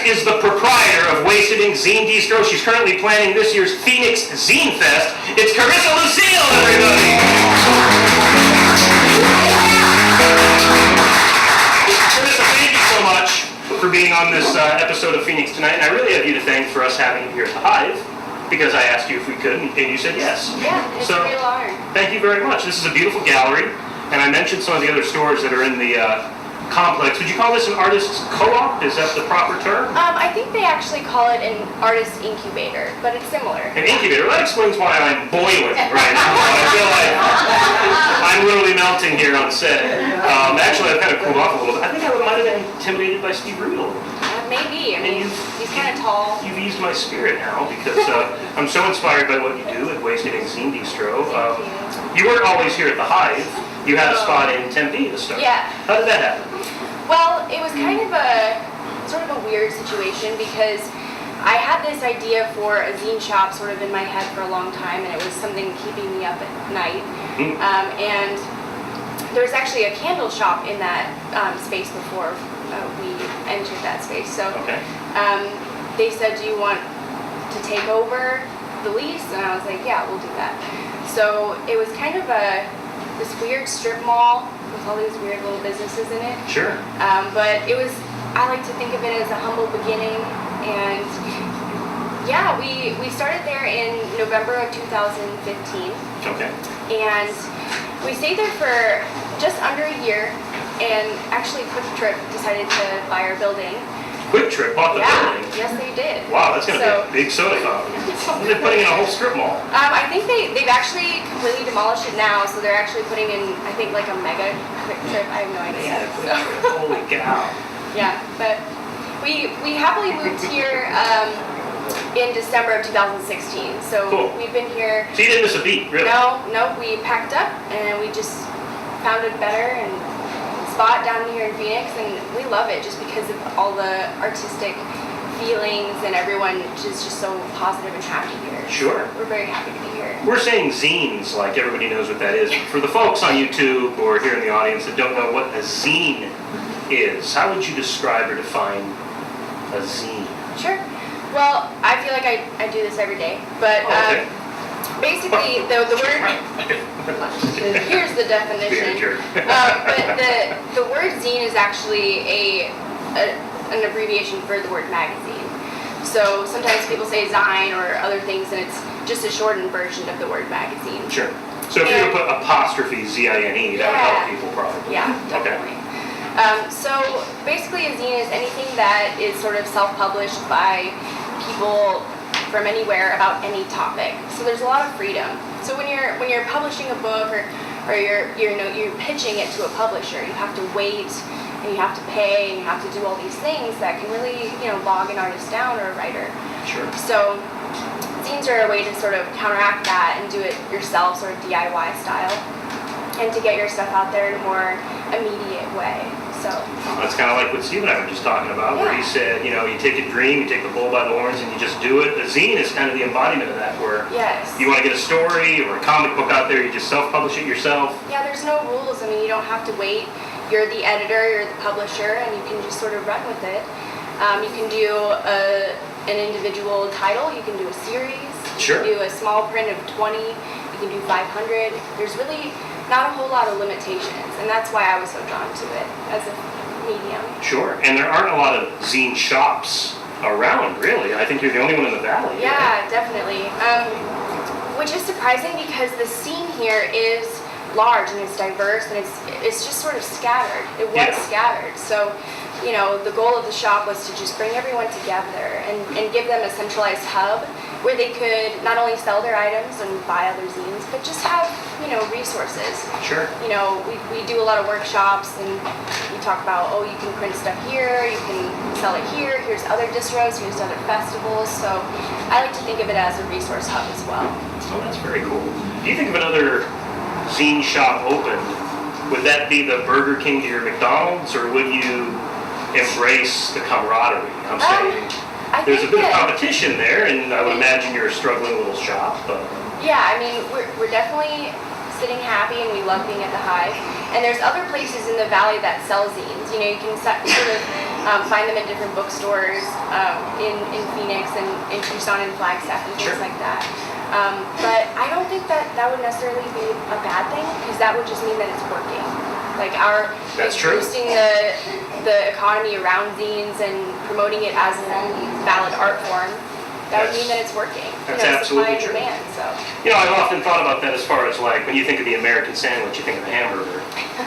is the proprietor of Ink Zine Distro. She's currently planning this year's Phoenix Zine Fest. It's Charissa Lucille, everybody! Charissa, thank you so much for being on this episode of Phoenix tonight. And I really have you to thank for us having you here at the Hive, because I asked you if we could, and you said yes. Yeah, it's a real honor. Thank you very much. This is a beautiful gallery, and I mentioned some of the other stores that are in the complex. Would you call this an artist's co-op? Is that the proper term? I think they actually call it an artist incubator, but it's similar. An incubator? That explains why I'm boiling right now. I feel like I'm literally melting here on set. Actually, I've kind of cooled off a little bit. I think I might have been intimidated by Steve Rudel. Maybe. I mean, he's kind of tall. You've eased my spirit now, because I'm so inspired by what you do at Ink Zine Distro. You weren't always here at the Hive. You had a spot in Tempe to start. Yeah. How did that happen? Well, it was kind of a sort of a weird situation, because I had this idea for a zine shop sort of in my head for a long time, and it was something keeping me up at night. And there was actually a candle shop in that space before we entered that space. So they said, "Do you want to take over the lease?" And I was like, "Yeah, we'll do that." So it was kind of this weird strip mall with all these weird little businesses in it. Sure. But it was, I like to think of it as a humble beginning. And yeah, we started there in November of 2015. Okay. And we stayed there for just under a year. And actually, Quick Trip decided to buy our building. Quick Trip bought the building? Yes, they did. Wow, that's going to be a big soda fountain. They're putting in a whole strip mall. I think they've actually completely demolished it now, so they're actually putting in, I think, like a mega Quick Trip. I have no idea. Holy cow. Yeah, but we happily moved here in December of 2016. So we've been here. So you didn't miss a beat, really? No, we packed up and we just found a better and spot down here in Phoenix, and we love it just because of all the artistic feelings, and everyone is just so positive and happy here. Sure. We're very happy to be here. We're saying zines, like everybody knows what that is. For the folks on YouTube or here in the audience that don't know what a zine is, how would you describe or define a zine? Sure. Well, I feel like I do this every day, but basically the word, here's the definition. But the word zine is actually an abbreviation for the word magazine. So sometimes people say zine or other things, and it's just a shortened version of the word magazine. Sure. So if you were to put apostrophe Z-I-N-E, that would help people probably. Yeah, definitely. So basically a zine is anything that is sort of self-published by people from anywhere about any topic. So there's a lot of freedom. So when you're publishing a book or you're pitching it to a publisher, you have to wait and you have to pay and you have to do all these things that can really bog an artist down or a writer. Sure. So zines are a way to sort of counteract that and do it yourself, sort of DIY style, and to get your stuff out there in a more immediate way. So that's kind of like what Steve and I were just talking about, where he said, you take a dream, you take the bull by the horns, and you just do it. A zine is kind of the embodiment of that, where you want to get a story or a comic book out there, you just self-publish it yourself. Yeah, there's no rules. I mean, you don't have to wait. You're the editor, you're the publisher, and you can just sort of run with it. You can do an individual title, you can do a series, you can do a small print of 20, you can do 500. There's really not a whole lot of limitations, and that's why I was so drawn to it as a medium. Sure, and there aren't a lot of zine shops around, really. I think you're the only one in the valley. Yeah, definitely. Which is surprising, because the scene here is large and it's diverse, and it's just sort of scattered. It was scattered. So, the goal of the shop was to just bring everyone together and give them a centralized hub where they could not only sell their items and buy other zines, but just have, resources. Sure. We do a lot of workshops, and we talk about, you can print stuff here, you can sell it here, here's other distros, here's other festivals. So I like to think of it as a resource hub as well. Oh, that's very cool. Do you think of another zine shop opened, would that be the Burger King to your McDonald's, or would you embrace the camaraderie? I'm saying there's a bit of competition there, and I would imagine you're a struggling little shop. But yeah, I mean, we're definitely sitting happy, and we love being at the Hive. And there's other places in the valley that sell zines. You can sort of find them in different bookstores in Phoenix and in Tucson and Flagstaff and things like that. But I don't think that would necessarily be a bad thing, because that would just mean that it's working. Like boosting the economy around zines and promoting it as a valid art form. That would mean that it's working. That's absolutely true. Demand, so. I've often thought about that as far as like when you think of the American sandwich, you think of a hamburger.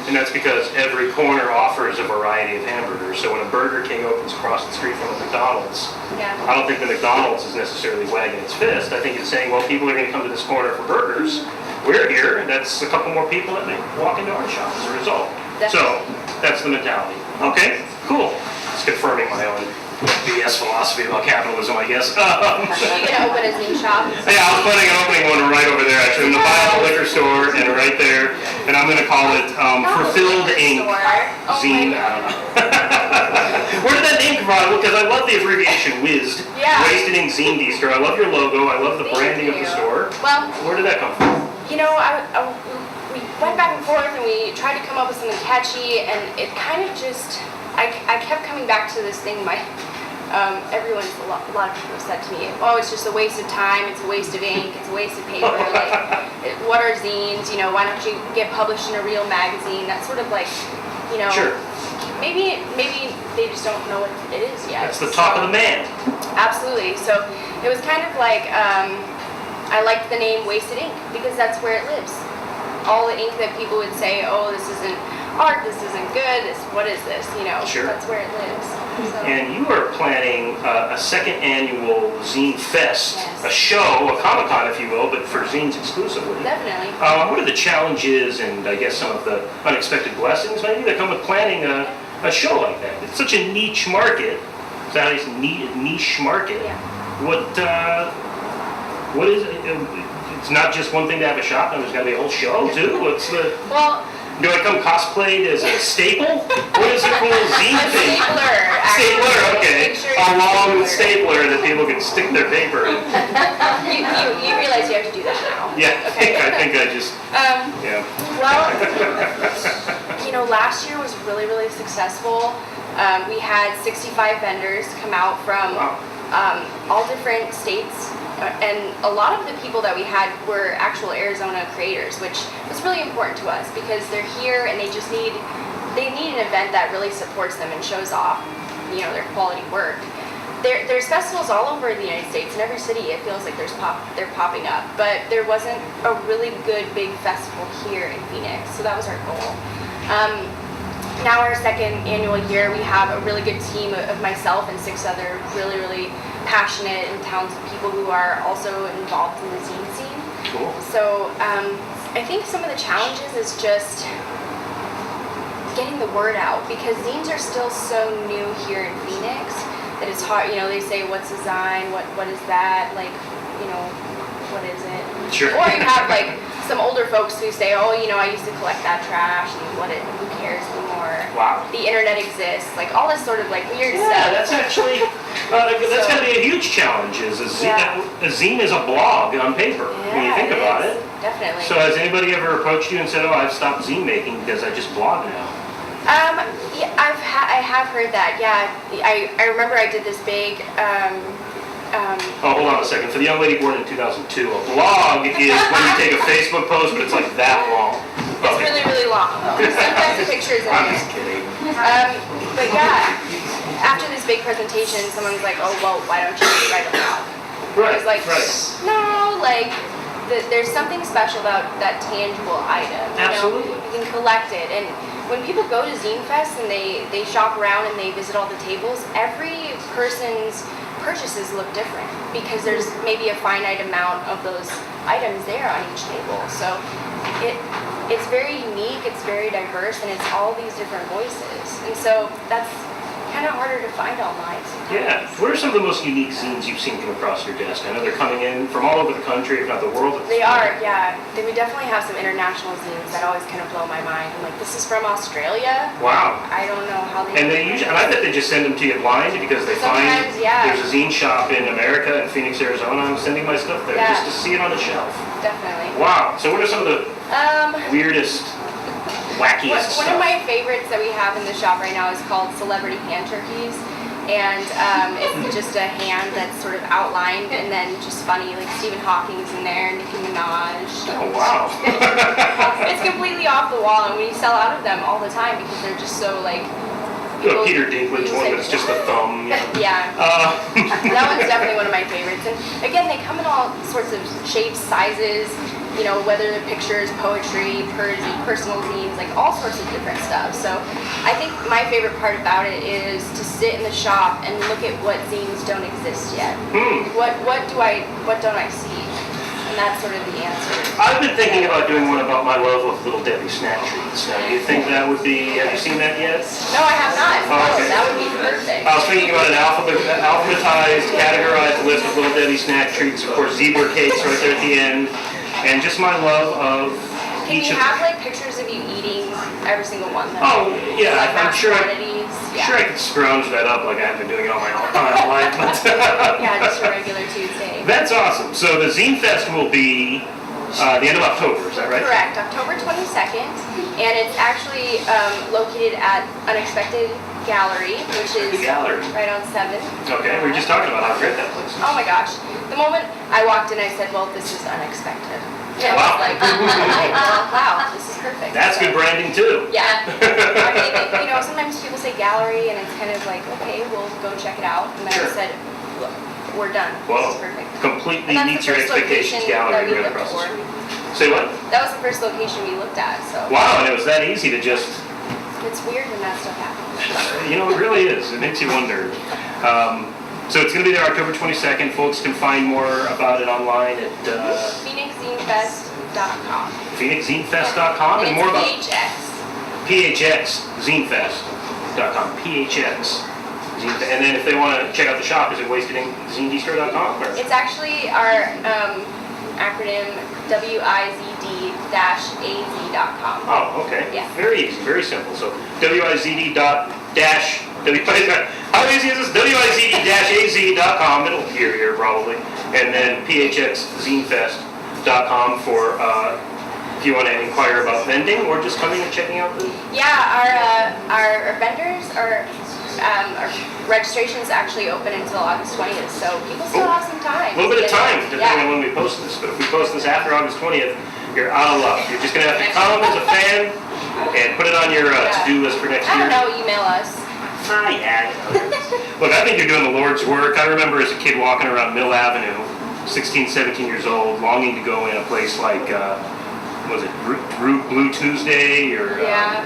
And that's because every corner offers a variety of hamburgers. So when a Burger King opens across the street from a McDonald's, I don't think the McDonald's is necessarily wagging its fist. I think it's saying, well, people are going to come to this corner for burgers. We're here, and that's a couple more people that may walk into our shop as a result. Definitely. So that's the mentality. Okay, cool. It's confirming my own BS philosophy about capitalism, I guess. Are you going to open a zine shop? Yeah, I was planning on opening one right over there, actually, in the Bio liquor store, and right there. And I'm going to call it Fulfilled Ink Zine. I don't know. Where did that ink from? Because I love the abbreviation WIZD. Yeah. Wasted Ink Zine Distro. I love your logo. I love the branding of the store. Well, where did that come from? We went back and forth, and we tried to come up with something catchy, and it kind of just, I kept coming back to this thing. A lot of people said to me, oh, it's just a waste of time, it's a waste of ink, it's a waste of paper, like, what are zines, why don't you get published in a real magazine? That's sort of like, Sure. maybe they just don't know what it is yet. That's the talk of the man. Absolutely. So it was kind of like, I liked the name Wasted Ink, because that's where it lives. All the ink that people would say, oh, this isn't art, this isn't good, what is this, Sure. That's where it lives. So. And you are planning a second annual Zine Fest, a show, a Comic-Con if you will, but for zines exclusively. Definitely. What are the challenges and I guess some of the unexpected blessings maybe that come with planning a show like that? It's such a niche market. Is that how you say niche market? Yeah. What is it? It's not just one thing to have a shop, and there's got to be a whole show too. Do I come cosplayed as a staple? What is the cool zine thing? Stapler, okay. A long stapler that people can stick their paper in. You realize you have to do that now. Yeah, Okay. I think I just, yeah. Well, last year was really, really successful. We had 65 vendors come out from all different states. And a lot of the people that we had were actual Arizona creators, which was really important to us because they're here and they need an event that really supports them and shows off, their quality work. There's festivals all over the United States. In every city, it feels like they're popping up. But there wasn't a really good big festival here in Phoenix, so that was our goal. Now our second annual year, we have a really good team of myself and 6 other really, really passionate and talented people who are also involved in the zine scene. Cool. So I think some of the challenges is just getting the word out, because zines are still so new here in Phoenix that it's hard. They say, what's a zine? What is that? Like, what is it? Sure. Or you have like some older folks who say, oh, I used to collect that trash, and who cares anymore? Wow. The internet exists, like all this sort of like weird stuff. Yeah, that's actually, that's going to be a huge challenge. A zine is a blog on paper, when you think about it. Definitely. So has anybody ever approached you and said, oh, I've stopped zine making because I just blog now? Yeah, I have heard that, yeah. I remember I did this big, hold on a second. For the young lady born in 2002, a blog is when you take a Facebook post, but it's like that long. It's really, really long. Sometimes the pictures in I'm there. just kidding. But yeah, after this big presentation, someone's like, oh, well, why don't you write a blog? Right, I was like, right. no, like, there's something special about that tangible item. Absolutely. You can collect it. And when people go to Zine Fest and they shop around and they visit all the tables, every person's purchases look different because there's maybe a finite amount of those items there on each table. So it's very unique, it's very diverse, and it's all these different voices. And so that's kind of harder to find online sometimes. Yeah. What are some of the most unique zines you've seen come across your desk? I know they're coming in from all over the country, if not the world. They are, yeah. We definitely have some international zines that always kind of blow my mind. I'm like, this is from Australia? Wow. I don't know how they And I bet they just send them to you blind because they Sometimes, find yeah. there's a zine shop in America, in Phoenix, Arizona. I'm sending my stuff there just to see it on the shelf. Definitely. Wow. So what are some of the weirdest wackiest One stuff. of my favorites that we have in the shop right now is called Celebrity Hand Turkeys. And it's just a hand that's sort of outlined and then just funny, like Stephen Hawking's in there, Nicki Minaj. Oh, wow. It's completely off the wall, and we sell out of them all the time because they're just so like. The Peter Dinklage one that's just a thumb. Yeah. That one's definitely one of my favorites. And again, they come in all sorts of shapes, sizes, you know, whether they're pictures, poetry, personal zines, like all sorts of different stuff. So I think my favorite part about it is to sit in the shop and look at what zines don't exist yet. What don't I see? And that's sort of the answer. I've been thinking about doing one about my love of Little Debbie snack treats. Now, do you think that would be, have you seen that yet? No, I have not. Oh, okay. That would be perfect. I was thinking about an alphabetized, categorized list of Little Debbie snack treats. Of course, zebra cakes right there at the end. And just my love of Can each you of have like pictures of you eating every single one though? Oh, yeah, like I'm sure quantities? sure I could scrounge that up like I've been doing it all my whole life. But Yeah, just a regular Tuesday. that's awesome. So the Zine Fest will be the end of October, is that right? Correct, October 22nd, and it's actually located at Unexpected Gallery, which is The gallery. right on 7th. Okay, we were just talking about how great that place is. Oh my gosh. The moment I walked in, I said, well, this is unexpected. And Wow. I was like, wow, this is perfect. That's good branding too. Yeah. I mean, you know, sometimes people say gallery, and it's kind of like, okay, we'll go check it out. And then Sure. I said, look, we're done. Well, This is perfect. completely And that's meets the your first expectations location that gallery we right looked across the for. street. Say what? That was the first location we looked at, so. Wow, and it was that easy to just, It's weird when that stuff happens. you know, it really is. It makes you wonder. So it's going to be there October 22nd. Folks can find more about it online at PhoenixZineFest.com. PhoenixZineFest.com and more about PHX. PHXZineFest.com. PHX. And then if they want to check out the shop, is it wastedinzine.distro.com? It's actually our acronym WIZD-AZ.com. Oh, okay. Yeah. Very easy, very simple. So WIZD dash, how easy is this? WIZD-AZ.com. It'll appear here probably. And then PHXZinefest.com for if you want to inquire about vending or just coming and checking out the... Yeah, our vendors our registration is actually open until August 20th, so people still have some time. A little bit of time, depending Yeah. on when we post this. But if we post this after August 20th, you're out of luck. You're just going to have to come as a fan and put it on your to-do list for next I year. don't know, email us. Yeah. Look, I think you're doing the Lord's work. I remember as a kid walking around Mill Avenue, 16, 17 years old, longing to go in a place like, was it Blue Tuesday? Or, Yeah.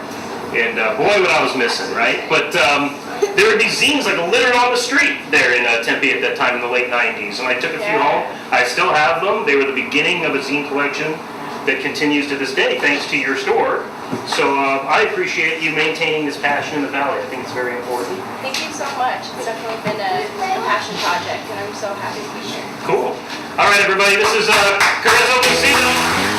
And boy, what I was missing, right? But there would be zines like littered on the street there in Tempe at that time in the late 90s. And I took a few home. I still have them. They were the beginning of a zine collection that continues to this day, thanks to your store. So I appreciate you maintaining this passion in the Valley. I think it's very important. Thank you so much. It's definitely been a passion project, and I'm so happy to be here. Cool. All right, everybody. This is Charissa Lucille.